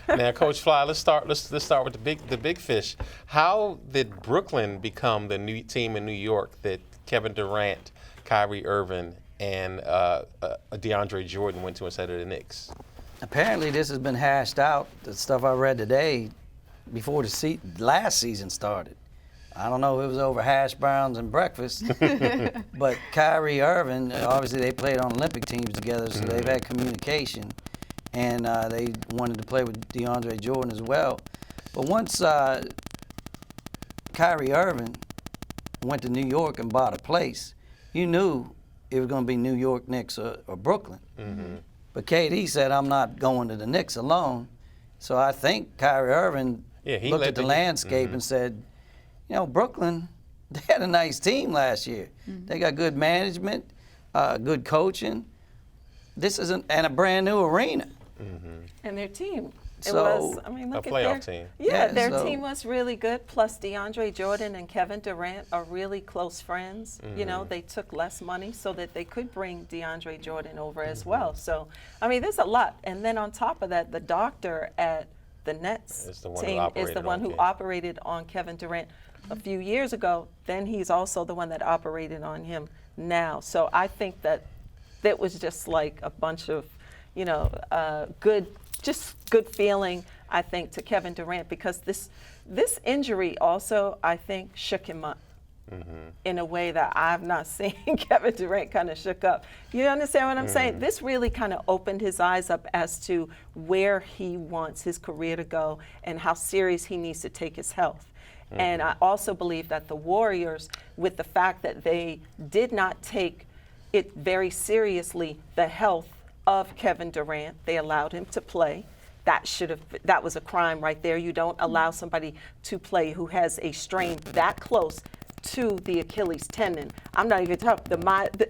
Now, Coach Fly, let's start with the big fish. How did Brooklyn become the new team in New York that Kevin Durant, Kyrie Irving, and DeAndre Jordan went to instead of the Knicks? Apparently, this has been hashed out. The stuff I read today before the last season started. I don't know if it was over hash browns and breakfast, but Kyrie Irving, obviously they played on Olympic teams together, so they've had communication, and they wanted to play with DeAndre Jordan as well. But once Kyrie Irving went to New York and bought a place, you knew it was going to be New York, Knicks, or Brooklyn. Mm-hmm. But KD said, I'm not going to the Knicks alone. So I think Kyrie Irving looked at the landscape and said, you know, Brooklyn, they had a nice team last year. Mm-hmm. They got good management, good coaching. This isn't, and a brand new arena. Mm-hmm. And their team. It was, I mean, look a at playoff team. Yeah, their team was really good. Plus, DeAndre Jordan and Kevin Durant are really close friends. Mm-hmm. You know, they took less money so that they could bring DeAndre Jordan over as well. So, I mean, there's a lot. And then on top of that, the doctor at the Nets team is the one who operated on Kevin Durant a few years ago. Then he's also the one that operated on him now. So I think that was just like a bunch of, you know, good feeling, I think, to Kevin Durant, because this injury also, I think, shook him up in a way that I've not seen Kevin Durant kind of shook up. You understand what I'm saying? This really kind of opened his eyes up as to where he wants his career to go and how serious he needs to take his health. And I also believe that the Warriors, with the fact that they did not take it very seriously, the health of Kevin Durant, they allowed him to play. That was a crime right there. You don't allow somebody to play who has a strain that close to the Achilles tendon. I'm not even talking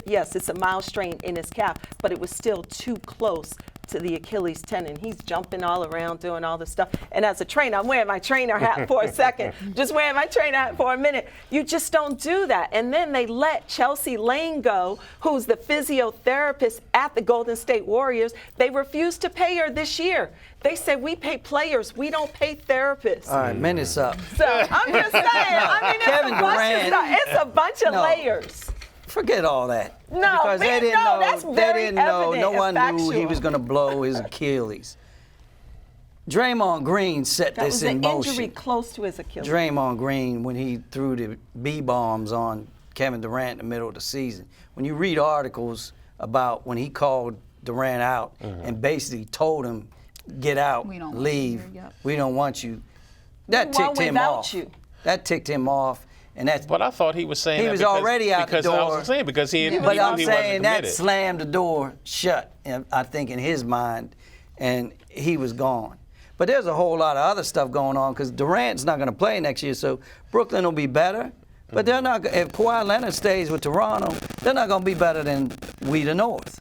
yes, it's a mild strain in his calf, but it was still too close to the Achilles tendon. He's jumping all around, doing all this stuff. And as a trainer, I'm wearing my trainer hat for a second, just wearing my trainer hat for a minute. You just don't do that. And then they let Chelsea Lane go, who's the physiotherapist at the Golden State Warriors. They refused to pay her this year. They said, we pay players, we don't pay therapists. All right, minute's up. So I'm just saying, I mean, it's a bunch of layers. Forget all that. No, because they didn't know. That's very evident no one factual. knew he was going to blow his Achilles. Draymond Green set this in motion. That was an injury close to his Achilles. Draymond Green, when he threw the B-bombs on Kevin Durant in the middle of the season. When you read articles about when he called Durant out and basically told him, get out, leave, we don't want you, that ticked him off. That ticked him off. And that's, but I thought he was saying he was already out the door. I was saying because he but I'm saying that slammed the door shut, I think, in his mind, and he was gone. But there's a whole lot of other stuff going on because Durant's not going to play next year, so Brooklyn will be better. But they're not. If Kawhi Leonard stays with Toronto, they're not going to be better than we the North.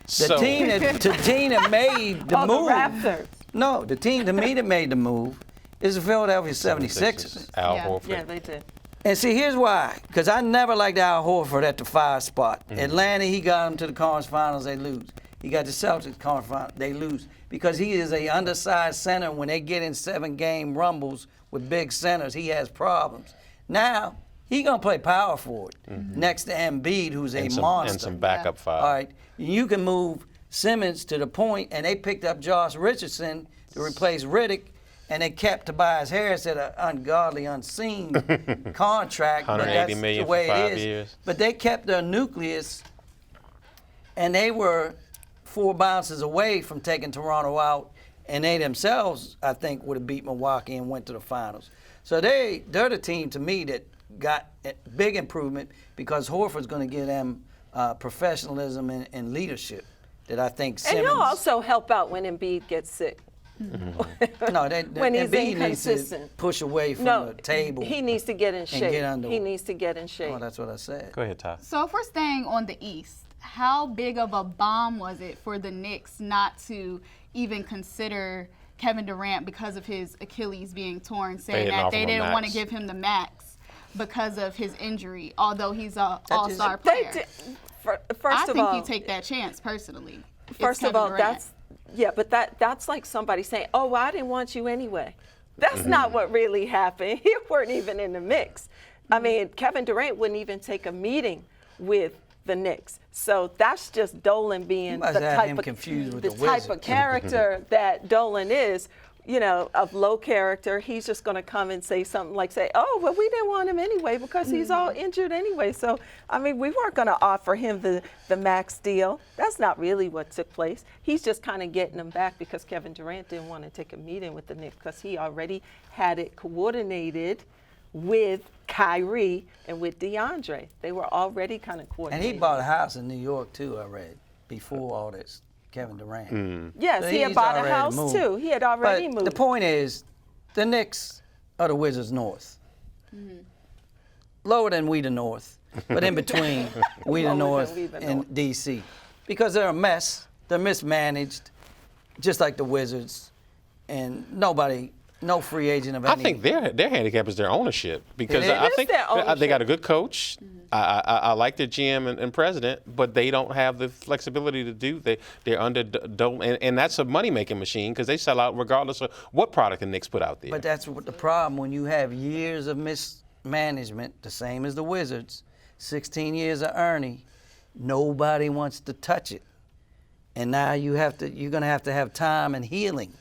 The team that made the move. The Raptors. No, the team to me that made the move is the Philadelphia 76ers. Al Horford. Yeah, they did. And see, here's why. Because I never liked Al Horford at the 5 spot. Atlanta, he got them to the conference finals, they lose. He got the Celtics conference finals, they lose. Because he is a undersized center. When they get in 7-game rumbles with big centers, he has problems. Now, he's going to play power forward next to Embiid, who's a monster. And some backup five. All right. You can move Simmons to the point, and they picked up Josh Richardson to replace Riddick. And they kept Tobias Harris at an ungodly, unseen contract. $180 but that's million the way for 5 it is. years. But they kept their nucleus, and they were 4 bounces away from taking Toronto out. And they themselves, I think, would have beat Milwaukee and went to the finals. So they're the team, to me, that got a big improvement because Horford's going to give them professionalism and leadership that I think Simmons. And he'll also help out when Embiid gets sick. No, when he's Embiid inconsistent. needs to push away from the table. He needs to get in shape. He needs to get in shape. Oh, that's what I said. Go ahead, Ty. So if we're staying on the East, how big of a bomb was it for the Knicks not to even consider Kevin Durant because of his Achilles being torn, saying that they didn't want to give him the max because of his injury, although he's an all-star player? First I of all, think you take that chance personally. First of all, Yeah, but that's like somebody saying, "Oh, well, I didn't want you anyway." That's not what really happened. You weren't even in the mix. I mean, Kevin Durant wouldn't even take a meeting with the Knicks. So that's just Dolan being the type of character that Dolan is, you know, of low character. He's just going to come and say something like, "Oh, well, we didn't want him anyway because he's all injured anyway." So, I mean, we weren't going to offer him the max deal. That's not really what took place. He's just kind of getting him back because Kevin Durant didn't want to take a meeting with the Knicks because he already had it coordinated with Kyrie and with DeAndre. They were already kind of coordinated. And he bought a house in New York, too, I read, before all this. Kevin Durant. Yes, so he had bought a house too. He had already moved. The point is, the Knicks are the Wizards North. Lower than we the North, but in between we the North and DC. Because they're a mess, they're mismanaged, just like the Wizards, and no free agent of any. I think their handicap is their ownership because I think they got a good coach. I like their GM and president, but they don't have the flexibility to do. They're under and that's a money making machine because they sell out regardless of what product the Knicks put out there. But that's what the problem when you have years of mismanagement, the same as the Wizards, 16 years of Ernie, nobody wants to touch it, and now you're gonna have to have time and healing.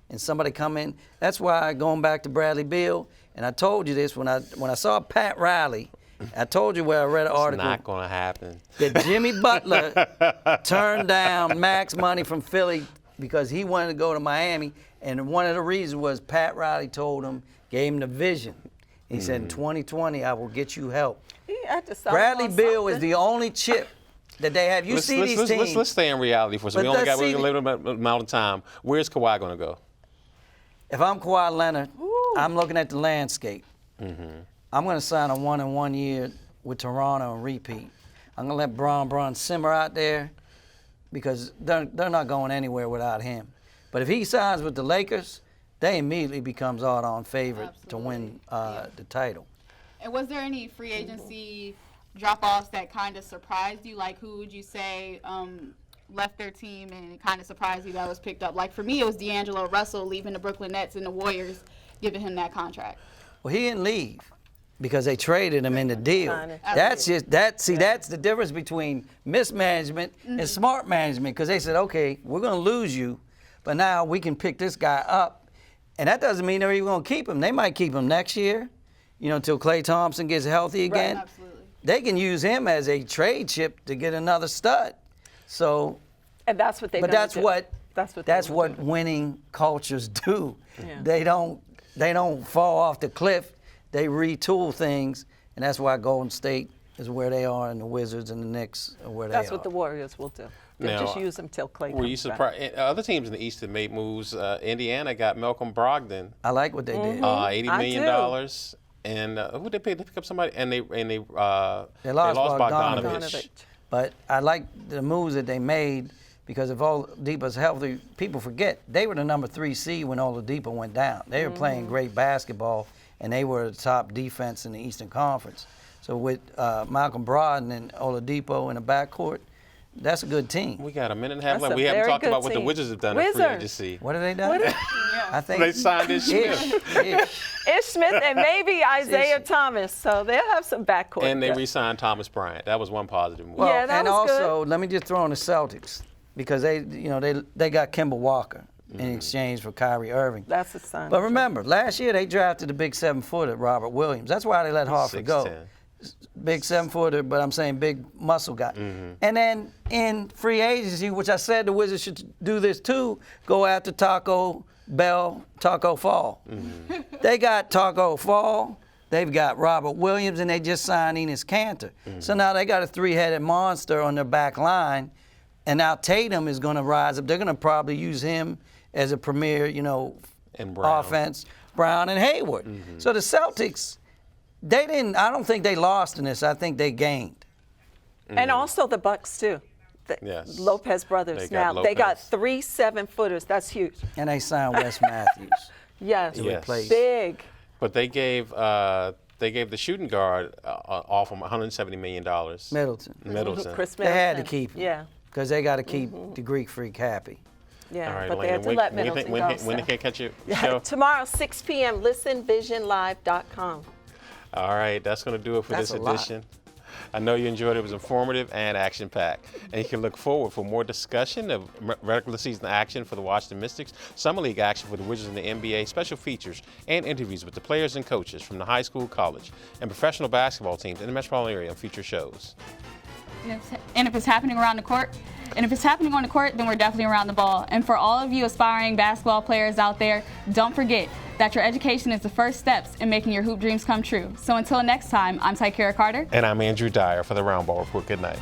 And somebody come in. That's why going back to Bradley Beal, and I told you this when I saw Pat Riley. I told you where I read an article. It's not going to happen. That Jimmy Butler turned down max money from Philly because he wanted to go to Miami, and one of the reasons was Pat Riley told him, gave him the vision. He said, in 2020, I will get you help. Bradley Beal is the only chip that they have. These teams. Let's stay in reality for a second. We only got a little amount of time. Where's Kawhi going to go? If I'm Kawhi Leonard, I'm looking at the landscape. I'm going to sign a 1 and 1 year with Toronto and repeat. I'm going to let Braun simmer out there because they're not going anywhere without him. But if he signs with the Lakers, they immediately becomes odds-on favorite to win the title. And was there any free agency drop-offs that kind of surprised you? Like, who would you say left their team and it kind of surprised you that was picked up? Like, for me, it was D'Angelo Russell leaving the Brooklyn Nets and the Warriors giving him that contract. Well, he didn't leave because they traded him in the deal. That's the difference between mismanagement and smart management, because they said, okay, we're going to lose you, but now we can pick this guy up. And that doesn't mean they're even going to keep him. They might keep him next year, until Klay Thompson gets healthy again. Right, absolutely. They can use him as a trade chip to get another stud. So, and that's what they. But that's what winning cultures do. Yeah. They don't fall off the cliff. They retool things, and that's why Golden State is where they are, and the Wizards and the Knicks are where they are. That's what the Warriors will do. They'll just use them till Klay comes back. Were you surprised? Other teams in the East have made moves. Indiana got Malcolm Brogdon. I like what they did. $80 million. And who did they pay? They pick up somebody, and they lost Bogdanovich. But I like the moves that they made because if Oladipo's healthy, people forget they were the number 3 seed when Oladipo went down. They were playing great basketball, and they were the top defense in the Eastern Conference. So with Malcolm Brogdon and Oladipo in the backcourt, that's a good team. We got a minute and a half left. We haven't talked about what the Wizards have done in free agency. What have they done? I think they signed Ish Smith. Ish Smith and maybe Isaiah Thomas. So they'll have some backcourt. And they re-signed Thomas Bryant. That was one positive move. Well, yeah, that and was also, good. let me just throw in the Celtics because they got Kemba Walker in exchange for Kyrie Irving. That's a sign. But remember, last year they drafted the big 7-footer Robert Williams. That's why they let Horford go. 6'10". Big 7-footer, but I'm saying big muscle guy. And then in free agency, which I said the Wizards should do this too, go after Taco Fall. They got Taco Fall, they've got Robert Williams, and they just signed Enes Kanter. So now they got a 3-headed monster on their back line, and now Tatum is going to rise up. They're going to probably use him as a premier, and Brown. Offense, Brown and Hayward. So the Celtics, I don't think they lost in this. I think they gained. And also the Bucks too. Yes. Lopez brothers. They got 3 7-footers. That's huge. And they signed Wes Matthews. Yes. Big. But they gave the shooting guard off him $170 million. Middleton. Chris Middleton. They had to keep him. Yeah. Because they got to keep the Greek freak happy. Yeah, All right, but they had to Alena, let Middleton go. when they can catch your show? Tomorrow, 6 p.m., listenvisionlive.com. All right, that's going to do it for this edition. I know you enjoyed it. It was informative and action-packed. And you can look forward for more discussion of regular season action for the Washington Mystics, summer league action for the Wizards and the NBA, special features, and interviews with the players and coaches from the high school, college, and professional basketball teams in the metropolitan area on future shows. And if it's happening around the court, and if it's happening on the court, then we're definitely around the ball. And for all of you aspiring basketball players out there, don't forget that your education is the first steps in making your hoop dreams come true. So until next time, I'm Tykera Carter. And I'm Andrew Dyer for the Roundball Report. Good night.